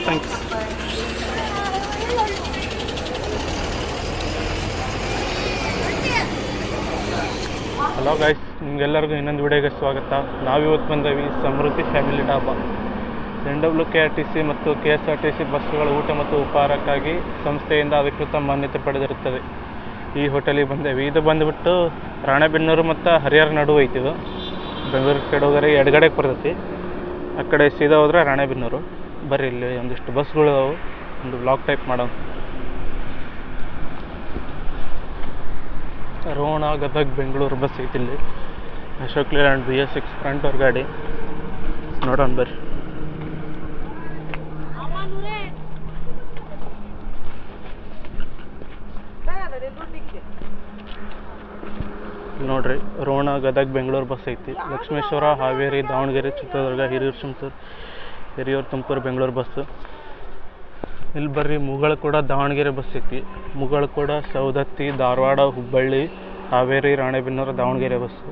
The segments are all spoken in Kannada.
ಥ್ಯಾಂಕ್ಸ್. ಹಲೋ ಗೈಸ್, ನಿಮಗೆಲ್ಲರಿಗೂ ಇನ್ನೊಂದು ವಿಡಿಯೋಗೆ ಸ್ವಾಗತ. ನಾವಿವತ್ತು ಬಂದೇವಿ ಸಮೃದ್ಧಿ ಫ್ಯಾಮಿಲಿ ಡಾಬಾ. NWKRTC ಮತ್ತು KSRTC ಬಸ್ಸುಗಳ ಊಟ ಮತ್ತು ಉಪಹಾರಕ್ಕಾಗಿ ಸಂಸ್ಥೆಯಿಂದ ಅಧಿಕೃತ ಮಾನ್ಯತೆ ಪಡೆದಿರುತ್ತದೆ. ಈ ಹೋಟೆಲಿಗೆ ಬಂದೇವಿ. ಇದು ಬಂದುಬಿಟ್ಟು ರಾಣೆಬೆನ್ನೂರು ಮತ್ತು ಹರಿಹರ ನಡುವೆ ಐತಿ. ಇದು ಬೆಂಗಳೂರು ಕಡೆ ಹೋದರೆ ಎಡಗಡೆಗೆ ಬರ್ತೈತಿ, ಆ ಕಡೆ ಸೀದಾ ಹೋದರೆ ರಾಣೆಬೆನ್ನೂರು. ಬರ್ರಿ, ಇಲ್ಲಿ ಒಂದಿಷ್ಟು ಬಸ್ಗಳು ಅದಾವು, ಒಂದು ವ್ಲಾಗ್ ಟೈಪ್ ಮಾಡೋ. ರೋಣ ಗದಗ ಬೆಂಗಳೂರು ಬಸ್ ಐತಿ ಇಲ್ಲಿ. ಅಶೋಕ್ ಲೇಲ್ಯಾಂಡ್ BS6 ಫ್ರಂಟ್ ಅವ್ರ ಗಾಡಿ ನೋಡೋಣ ಬರ್ರಿ. ಇಲ್ಲಿ ನೋಡ್ರಿ, ರೋಣ ಗದಗ ಬೆಂಗಳೂರು ಬಸ್ ಐತಿ. ಲಕ್ಷ್ಮೇಶ್ವರ, ಹಾವೇರಿ, ದಾವಣಗೆರೆ, ಚಿತ್ರದುರ್ಗ, ಹಿರಿಯೂರು, ತುಮಕೂರು ಬೆಂಗಳೂರು ಬಸ್ಸು. ಇಲ್ಲಿ ಬರ್ರಿ, ಮುಗಳ ಕೂಡ ದಾವಣಗೆರೆ ಬಸ್ ಐತಿ. ಮುಗಳ ಕೂಡ Saundatti, Dharwad, Hubballi, Haveri, Ranebennur, Davanagere bus.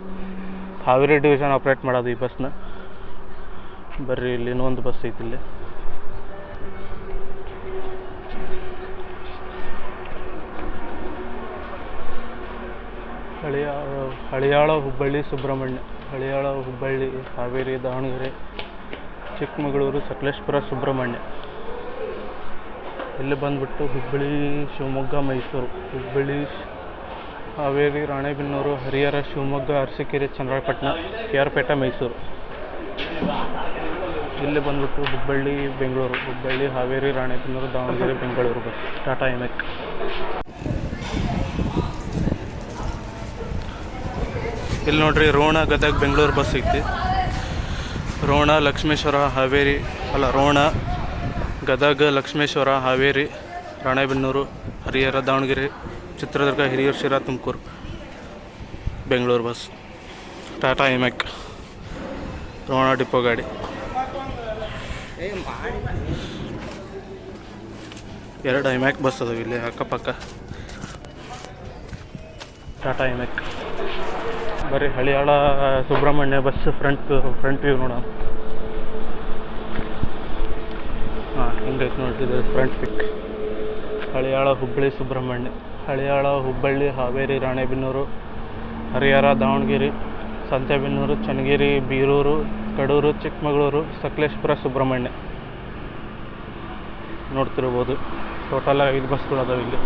Haveri division operate ಮಾಡೋದು ಈ ಬಸ್ನ. ಬರ್ರಿ, ಇಲ್ಲಿ ಇನ್ನೊಂದು ಬಸ್ ಐತಿ. ಇಲ್ಲಿ ಹಳಿಯಾಳ, ಹುಬ್ಬಳ್ಳಿ, ಸುಬ್ರಹ್ಮಣ್ಯ. ಹಳಿಯಾಳ, ಹುಬ್ಬಳ್ಳಿ, ಹಾವೇರಿ, ದಾವಣಗೆರೆ, ಚಿಕ್ಕಮಗಳೂರು, ಸಕಲೇಶಪುರ, ಸುಬ್ರಹ್ಮಣ್ಯ. ಇಲ್ಲಿ ಬಂದುಬಿಟ್ಟು ಹುಬ್ಬಳ್ಳಿ, ಶಿವಮೊಗ್ಗ, ಮೈಸೂರು. ಹುಬ್ಬಳ್ಳಿ, ಹಾವೇರಿ, ರಾಣೆಬೆನ್ನೂರು, ಹರಿಹರ, ಶಿವಮೊಗ್ಗ, ಅರಸೀಕೆರೆ, ಚನ್ನರಾಯಪಟ್ಟಣ, KR ಪೇಟೆ, ಮೈಸೂರು. ಇಲ್ಲಿ ಬಂದುಬಿಟ್ಟು ಹುಬ್ಬಳ್ಳಿ, ಬೆಂಗಳೂರು. ಹುಬ್ಬಳ್ಳಿ, ಹಾವೇರಿ, ರಾಣೆಬೆನ್ನೂರು, ದಾವಣಗೆರೆ, ಬೆಂಗಳೂರು ಬಸ್. ಟಾಟಾ ಎಮ್ಎಕ್. ಇಲ್ಲಿ ನೋಡ್ರಿ, ರೋಣ ಗದಗ ಬೆಂಗಳೂರು ಬಸ್ ಐತಿ. ರೋಣ ಲಕ್ಷ್ಮೇಶ್ವರ, ಹಾವೇರಿ ರೋಣ ಗದಗ, ಲಕ್ಷ್ಮೇಶ್ವರ, ಹಾವೇರಿ, ರಾಣೆಬೆನ್ನೂರು, ಹರಿಹರ, ದಾವಣಗೆರೆ, ಚಿತ್ರದುರ್ಗ, ಹಿರಿಯೂರು, ಶಿರಾ, ತುಮಕೂರು ಬೆಂಗಳೂರು ಬಸ್. ಟಾಟಾ ಎಮ್ಎಕ್ ರೋಣ ಡಿಪೋ ಗಾಡಿ. ಎರಡು ಎಮ್ಎಕ್ ಬಸ್ ಅದಾವೆ ಇಲ್ಲಿ ಅಕ್ಕಪಕ್ಕ. ಟಾಟಾ ಎಮ್ಎಕ್. ಬರೀ Haliyal Subrahmanya bus front view ನೋಡೋಣ. ಹಿಂಗೈತೆ ನೋಡ್ತಿದ್ದೆ ಫ್ರಂಟ್ ಪಿಕ್. ಹಳಿಯಾಳ, ಹುಬ್ಬಳ್ಳಿ, ಸುಬ್ರಹ್ಮಣ್ಯ. ಹಳಿಯಾಳ, ಹುಬ್ಬಳ್ಳಿ, ಹಾವೇರಿ, ರಾಣೆಬೆನ್ನೂರು, ಹರಿಹರ, ದಾವಣಗೆರೆ, ಸಂತೆಬೆನ್ನೂರು, ಚನ್ನಗಿರಿ, ಬೀರೂರು, ಕಡೂರು, ಚಿಕ್ಕಮಗಳೂರು, ಸಕಲೇಶಪುರ, ಸುಬ್ರಹ್ಮಣ್ಯ ನೋಡ್ತಿರ್ಬೋದು. ಟೋಟಲ್ 5 ಬಸ್ಗಳು ಅದಾವೆ ಇಲ್ಲಿ.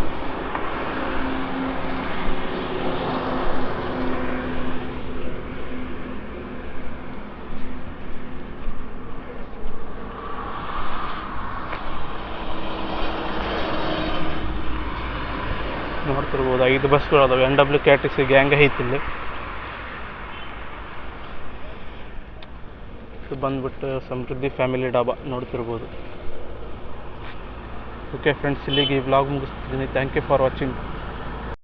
ನೋಡ್ತಿರ್ಬೋದು 5 ಬಸ್ಗಳು ಅದಾವೆ. NWKRTC ಗ್ಯಾಂಗ್ ಐತಿ ಇಲ್ಲಿ. ಇದು ಬಂದ್ಬಿಟ್ಟು ಸಮೃದ್ಧಿ ಫ್ಯಾಮಿಲಿ ಡಾಬಾ ನೋಡ್ತಿರ್ಬೋದು. ಓಕೆ ಫ್ರೆಂಡ್ಸ್, ಇಲ್ಲಿಗೆ ಈ ವ್ಲಾಗ್ ಮುಗಿಸ್ತಿದ್ದೀನಿ. Thank you for watching.